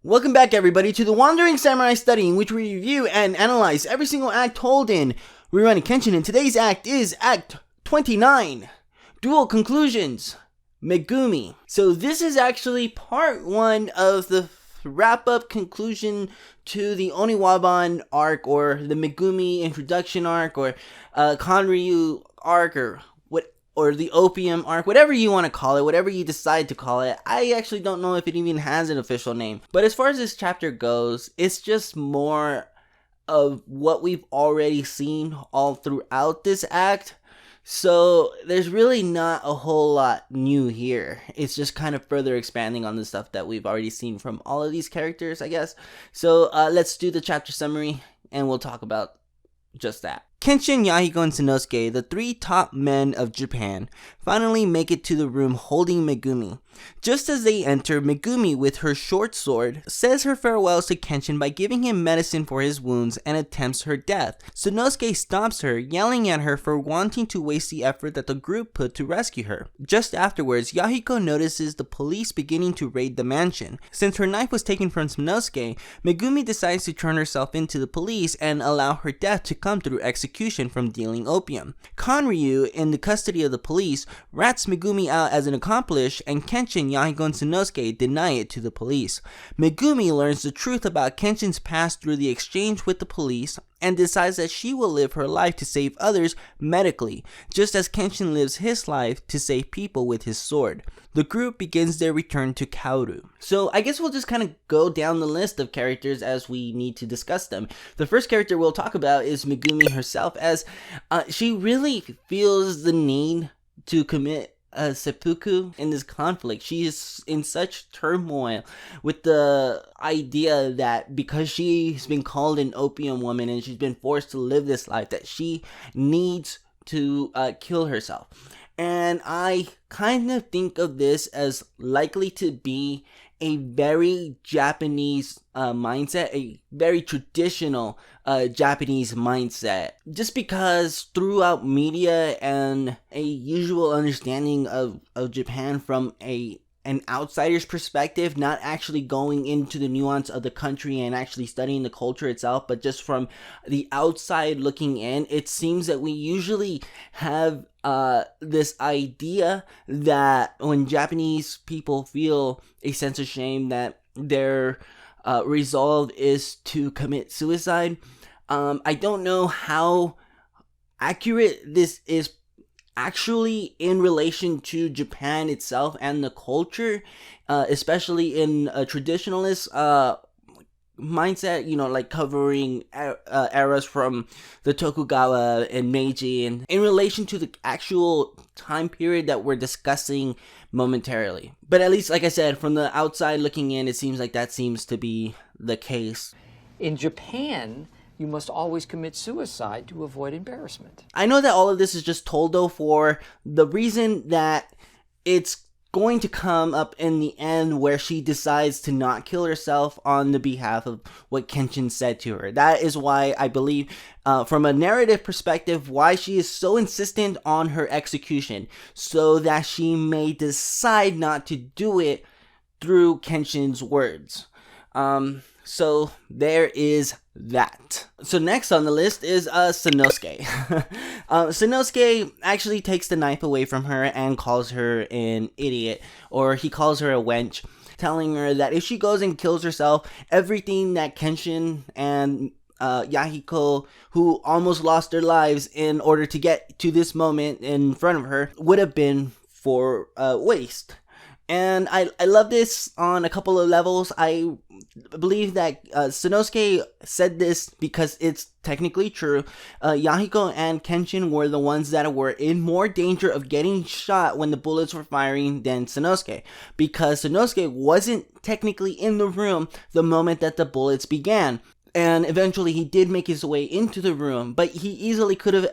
Welcome back, everybody, to the Wandering Samurai Study, in which we review and analyze every single act told in Rerunning Kenshin, and today's act is Act 29, Dual Conclusions, Megumi. So this is actually part 1 of the wrap-up conclusion to the Oniwaban arc, or the Megumi introduction arc, or Kanryu arc, or the opium arc, whatever you want to call it, whatever you decide to call it. I actually don't know if it even has an official name. But as far as this chapter goes, it's just more of what we've already seen all throughout this act. So there's really not a whole lot new here. It's just kind of further expanding on the stuff that we've already seen from all of these characters, I guess. So let's do the chapter summary, and we'll talk about just that. Kenshin, Yahiko, and Sanosuke, the 3 top men of Japan, finally make it to the room holding Megumi. Just as they enter, Megumi, with her short sword, says her farewells to Kenshin by giving him medicine for his wounds and attempts her death. Sanosuke stops her, yelling at her for wanting to waste the effort that the group put to rescue her. Just afterwards, Yahiko notices the police beginning to raid the mansion. Since her knife was taken from Sanosuke, Megumi decides to turn herself into the police and allow her death to come through execution from dealing opium. Kanryu, in the custody of the police, rats Megumi out as an accomplice, and Kenshin, Yahiko, and Sanosuke deny it to the police. Megumi learns the truth about Kenshin's past through the exchange with the police, and decides that she will live her life to save others medically, just as Kenshin lives his life to save people with his sword. The group begins their return to Kaoru. So I guess we'll just kind of go down the list of characters as we need to discuss them. The first character we'll talk about is Megumi herself, as she really feels the need to commit seppuku in this conflict. She is in such turmoil with the idea that because she's been called an opium woman and she's been forced to live this life, that she needs to kill herself. And I kind of think of this as likely to be a very Japanese mindset, a very traditional Japanese mindset. Just because throughout media and a usual understanding of Japan from an outsider's perspective, not actually going into the nuance of the country and actually studying the culture itself, but just from the outside looking in, it seems that we usually have this idea that when Japanese people feel a sense of shame, that their resolve is to commit suicide. I don't know how accurate this is actually in relation to Japan itself and the culture, especially in a traditionalist mindset, like covering eras from the Tokugawa and Meiji, and in relation to the actual time period that we're discussing momentarily. But at least, like I said, from the outside looking in, it seems like that seems to be the case. In Japan, you must always commit suicide to avoid embarrassment. I know that all of this is just told, though, for the reason that it's going to come up in the end where she decides to not kill herself on the behalf of what Kenshin said to her. That is why I believe, from a narrative perspective, why she is so insistent on her execution, so that she may decide not to do it through Kenshin's words. So there is that. So next on the list is Sanosuke. Sanosuke actually takes the knife away from her and calls her an idiot, or he calls her a wench, telling her that if she goes and kills herself, everything that Kenshin and Yahiko, who almost lost their lives in order to get to this moment in front of her, would have been for waste. And I love this on a couple of levels. I believe that Sanosuke said this because it's technically true. Yahiko and Kenshin were the ones that were in more danger of getting shot when the bullets were firing than Sanosuke, because Sanosuke wasn't technically in the room the moment that the bullets began. And eventually he did make his way into the room, but he easily could have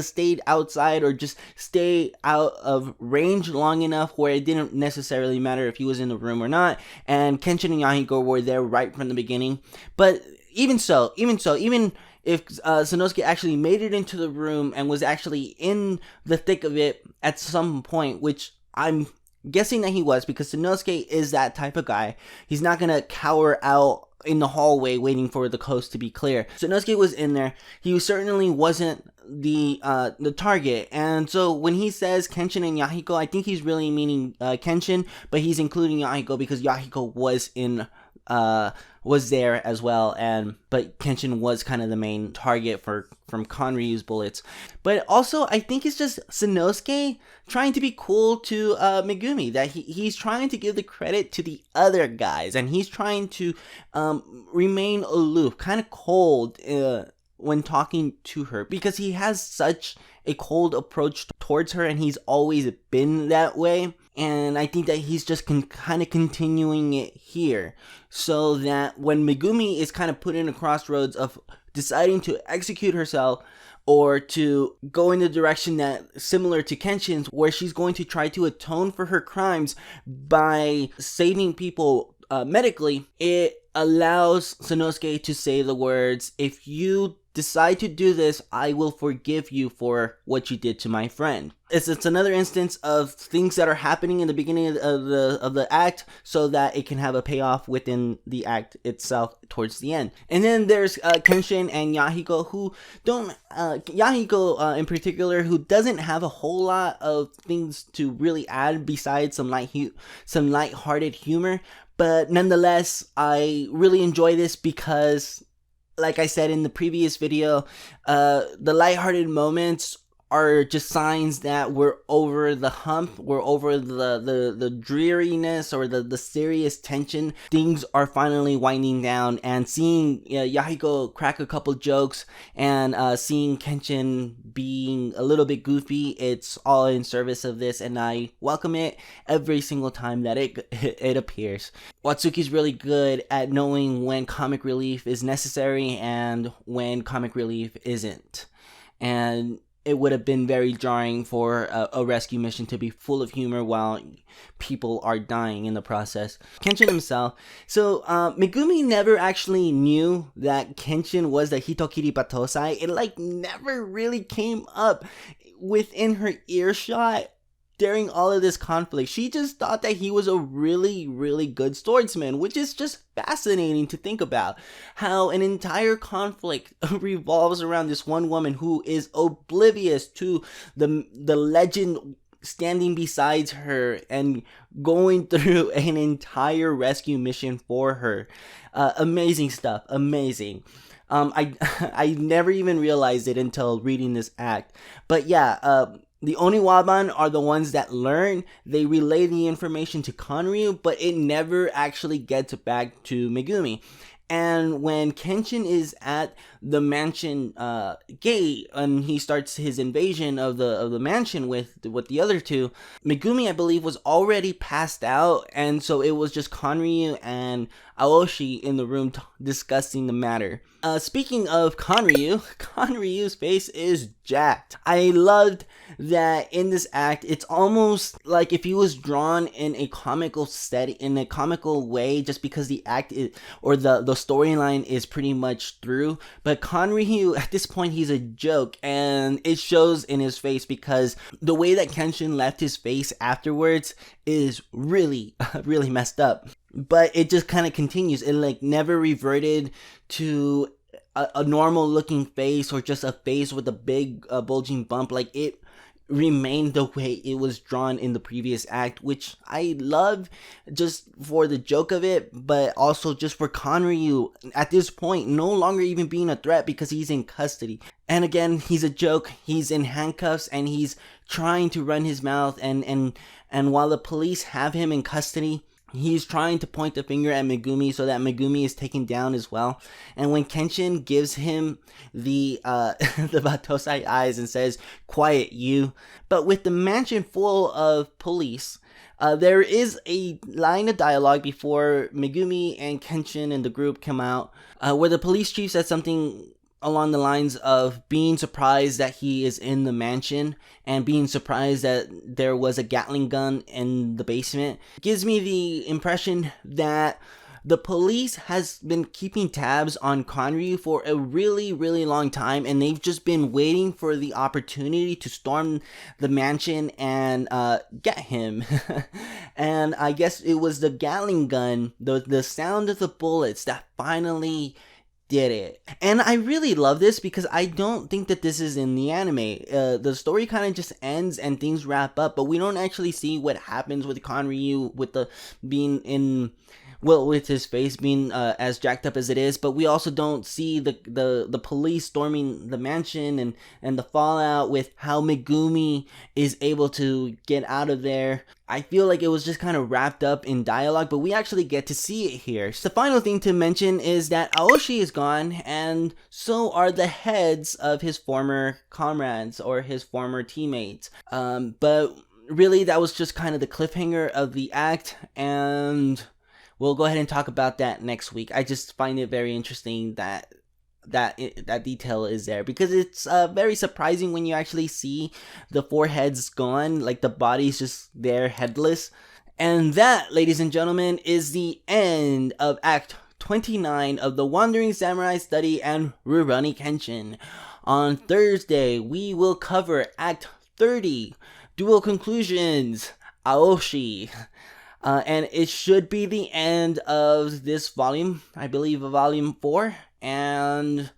stayed outside or just stay out of range long enough where it didn't necessarily matter if he was in the room or not. And Kenshin and Yahiko were there right from the beginning. But even if Sanosuke actually made it into the room and was actually in the thick of it at some point, which I'm guessing that he was, because Sanosuke is that type of guy. He's not gonna cower out in the hallway waiting for the coast to be clear. Sanosuke was in there. He certainly wasn't the target, and so when he says Kenshin and Yahiko, I think he's really meaning Kenshin, but he's including Yahiko because Yahiko was there as well, but Kenshin was kind of the main target from Konryu's bullets. But also, I think it's just Sanosuke trying to be cool to Megumi, that he's trying to give the credit to the other guys, and he's trying to remain aloof, kind of cold when talking to her, because he has such a cold approach towards her, and he's always been that way. And I think that he's just kind of continuing it here, so that when Megumi is kind of put in a crossroads of deciding to execute herself or to go in the direction that similar to Kenshin's, where she's going to try to atone for her crimes by saving people medically, it allows Sanosuke to say the words, "If you decide to do this, I will forgive you for what you did to my friend." It's another instance of things that are happening in the beginning of the act, so that it can have a payoff within the act itself towards the end. And then there's Kenshin and Yahiko, who don't Yahiko in particular, who doesn't have a whole lot of things to really add besides some lighthearted humor. But nonetheless, I really enjoy this because, like I said in the previous video, the lighthearted moments are just signs that we're over the hump, we're over the dreariness or the serious tension. Things are finally winding down, and seeing Yahiko crack a couple jokes and seeing Kenshin being a little bit goofy, it's all in service of this, and I welcome it every single time that it appears. Watsuki's really good at knowing when comic relief is necessary and when comic relief isn't. And it would have been very jarring for a rescue mission to be full of humor while people are dying in the process. Kenshin himself. So, Megumi never actually knew that Kenshin was the Hitokiri Batosai. It, never really came up within her earshot during all of this conflict. She just thought that he was a really, really good swordsman, which is just fascinating to think about. How an entire conflict revolves around this one woman who is oblivious to the legend standing beside her and going through an entire rescue mission for her. Amazing stuff. Amazing. I never even realized it until reading this act. But yeah, the Oniwaban are the ones that learn. They relay the information to Konryu, but it never actually gets back to Megumi. And when Kenshin is at the mansion gate and he starts his invasion of the mansion with the other two, Megumi, I believe, was already passed out, and so it was just Konryu and Aoshi in the room discussing the matter. Speaking of Konryu's face is jacked. I loved that in this act, it's almost like if he was drawn in a comical way, just because the act is, or the storyline is pretty much through. But Konryu, at this point, he's a joke, and it shows in his face, because the way that Kenshin left his face afterwards is really, really messed up. But it just kind of continues. It never reverted to a normal looking face or just a face with a big bulging bump. It remained the way it was drawn in the previous act, which I love just for the joke of it, but also just for Konryu at this point no longer even being a threat because he's in custody. And again, he's a joke. He's in handcuffs and he's trying to run his mouth, and while the police have him in custody, he's trying to point the finger at Megumi so that Megumi is taken down as well. And when Kenshin gives him the Batosai eyes and says, "Quiet, you." But with the mansion full of police, there is a line of dialogue before Megumi and Kenshin and the group come out, where the police chief says something along the lines of being surprised that he is in the mansion and being surprised that there was a Gatling gun in the basement. It gives me the impression that the police has been keeping tabs on Conryu for a really long time, and they've just been waiting for the opportunity to storm the mansion and get him. And I guess it was the Gatling gun, the sound of the bullets that finally did it. And I really love this because I don't think that this is in the anime. The story kind of just ends and things wrap up, but we don't actually see what happens with Conryu with the being in, well, with his face being as jacked up as it is. But we also don't see the police storming the mansion and the fallout with how Megumi is able to get out of there. I feel like it was just kind of wrapped up in dialogue, but we actually get to see it here. So the final thing to mention is that Aoshi is gone, and so are the heads of his former comrades or his former teammates. But really, that was just kind of the cliffhanger of the act, and we'll go ahead and talk about that next week. I just find it very interesting that detail is there, because it's very surprising when you actually see the four heads gone, like the body's just there headless. And that, ladies and gentlemen, is the end of Act 29 of the Wandering Samurai Study and Rurouni Kenshin. On Thursday, we will cover Act 30, Dual Conclusions, Aoshi. And it should be the end of this volume, I believe volume 4, and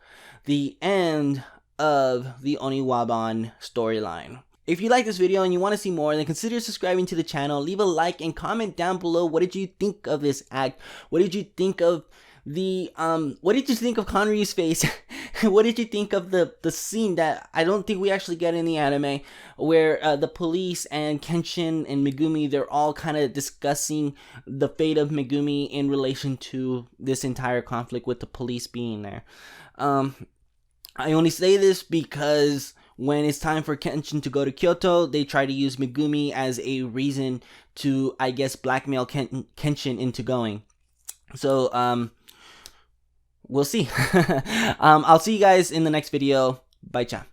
the end of the Oniwaban storyline. If you like this video and you want to see more, then consider subscribing to the channel, leave a like, and comment down below what did you think of this act. What did you think of what did you think of Conryu's face? What did you think of the scene that I don't think we actually get in the anime, where the police and Kenshin and Megumi, they're all kind of discussing the fate of Megumi in relation to this entire conflict with the police being there. I only say this because when it's time for Kenshin to go to Kyoto, they try to use Megumi as a reason to, I guess, blackmail Kenshin into going. So, we'll see. I'll see you guys in the next video. Bye, cha.